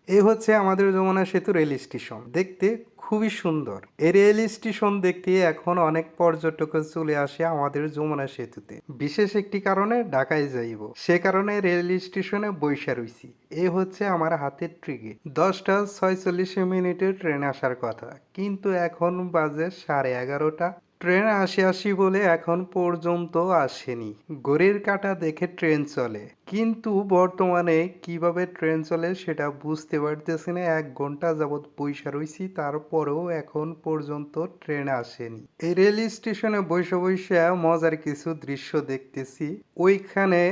এই হচ্ছে আমাদের যমুনা সেতু রেল স্টেশন। দেখতে খুবই সুন্দর। এই রেল স্টেশন দেখতে এখন অনেক পর্যটক চলে আসে আমাদের যমুনা সেতুতে। বিশেষ একটি কারণে ঢাকায় যাইব, সে কারণে রেল স্টেশনে বইসা রইছি। এই হচ্ছে আমার হাতের ট্রিকে। 10টা 46 মিনিটের ট্রেন আসার কথা, কিন্তু এখন বাজে 11:30। ট্রেন আসি আসি বলে এখন পর্যন্ত আসেনি। ঘড়ির কাঁটা দেখে ট্রেন চলে, কিন্তু বর্তমানে কিভাবে ট্রেন চলে সেটা বুঝতে পারতেছি না। 1 ঘন্টা যাবৎ বইসা রইছি, তারপরেও এখন পর্যন্ত ট্রেন আসেনি। এই রেল স্টেশনে বইসা বইসা মজার কিছু দৃশ্য দেখতেছি। ওইখানে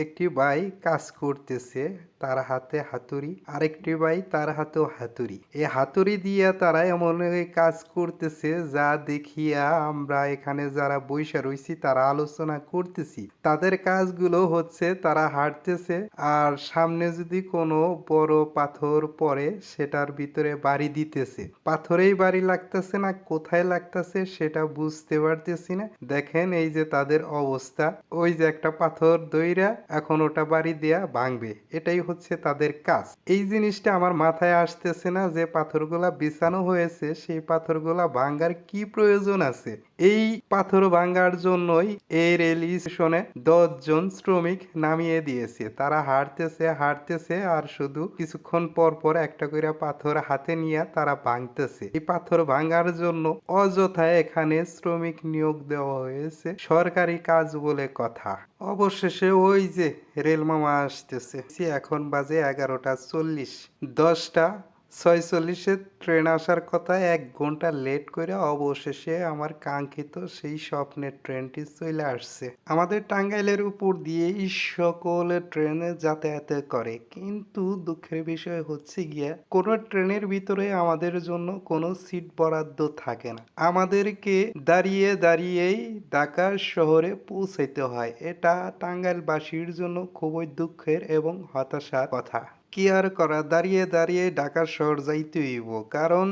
একটি ভাই কাজ করতেছে, তার হাতে হাতুড়ি, আরেকটি ভাই তার হাতেও হাতুড়ি। এই হাতুড়ি দিয়ে তারা এমন কাজ করতেছে যা দেখিয়া আমরা এখানে যারা বইসা রইছি তারা আলোচনা করতেছি। তাদের কাজগুলো হচ্ছে তারা হাঁটতেছে, আর সামনে যদি কোনো বড় পাথর পড়ে সেটার ভিতরে বাড়ি দিতেছে। পাথরেই বাড়ি লাগতেছে না কোথায় লাগতেছে সেটা বুঝতে পারতেছি না। দেখেন এই যে তাদের অবস্থা, ওই যে একটা পাথর দইরা এখন ওটা বাড়ি দেয়া ভাঙবে, এটাই হচ্ছে তাদের কাজ। এই জিনিসটা আমার মাথায় আসতেছে না যে পাথরগুলা বিছানো হয়েছে সেই পাথরগুলা ভাঙার কি প্রয়োজন আছে। এই পাথর ভাঙার জন্যই এই রেল স্টেশনে 10 জন শ্রমিক নামিয়ে দিয়েছে। তারা হাঁটতেছে হাঁটতেছে আর শুধু কিছুক্ষণ পর পর একটা করে পাথর হাতে নিয়ে তারা ভাঙতেছে। এই পাথর ভাঙার জন্য অযথায় এখানে শ্রমিক নিয়োগ দেওয়া হয়েছে, সরকারি কাজ বলে কথা। অবশেষে ওই যে রেল মামা আসতেছে। এখন বাজে 11:40। 10টা 46-এ ট্রেন আসার কথা, 1 ঘন্টা লেট করে অবশেষে আমার কাঙ্ক্ষিত সেই স্বপ্নের ট্রেনটি চলে আসছে। আমাদের টাঙ্গাইলের উপর দিয়ে সকল ট্রেনে যাতায়াত করে, কিন্তু দুঃখের বিষয় হচ্ছে গিয়া কোনো ট্রেনের ভিতরে আমাদের জন্য কোনো সিট বরাদ্দ থাকে না। আমাদেরকে দাঁড়িয়ে দাঁড়িয়েই ঢাকা শহরে পৌঁছাইতে হয়। এটা টাঙ্গাইলবাসীর জন্য খুবই দুঃখের এবং হতাশার কথা। কি আর করা, দাঁড়িয়ে দাঁড়িয়ে ঢাকা শহর যাইতে হইব, কারণ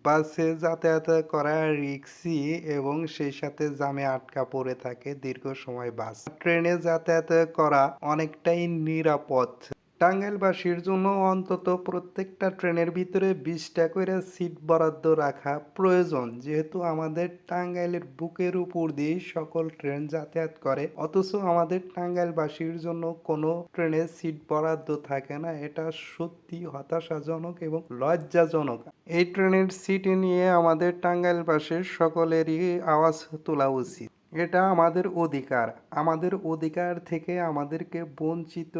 বাসে যাতায়াত করা রিক্সি এবং সেই সাথে জামে আটকা পড়ে থাকে দীর্ঘ সময় বাস। ট্রেনে যাতায়াত করা অনেকটাই নিরাপদ। টাঙ্গাইলবাসীর জন্য অন্তত প্রত্যেকটা ট্রেনের ভিতরে 20টা করে সিট বরাদ্দ রাখা প্রয়োজন, যেহেতু আমাদের টাঙ্গাইলের বুকের উপর দিয়ে সকল ট্রেন যাতায়াত করে, অথচ আমাদের টাঙ্গাইলবাসীর জন্য কোনো ট্রেনে সিট বরাদ্দ থাকে না। এটা সত্যি হতাশাজনক এবং লজ্জাজনক। এই ট্রেনের সিট নিয়ে আমাদের টাঙ্গাইলবাসীর সকলেরই আওয়াজ তোলা উচিত। এটা আমাদের অধিকার। আমাদের অধিকার থেকে আমাদেরকে বঞ্চিত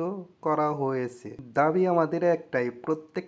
করা হয়েছে। দাবি আমাদের একটাই, প্রত্যেক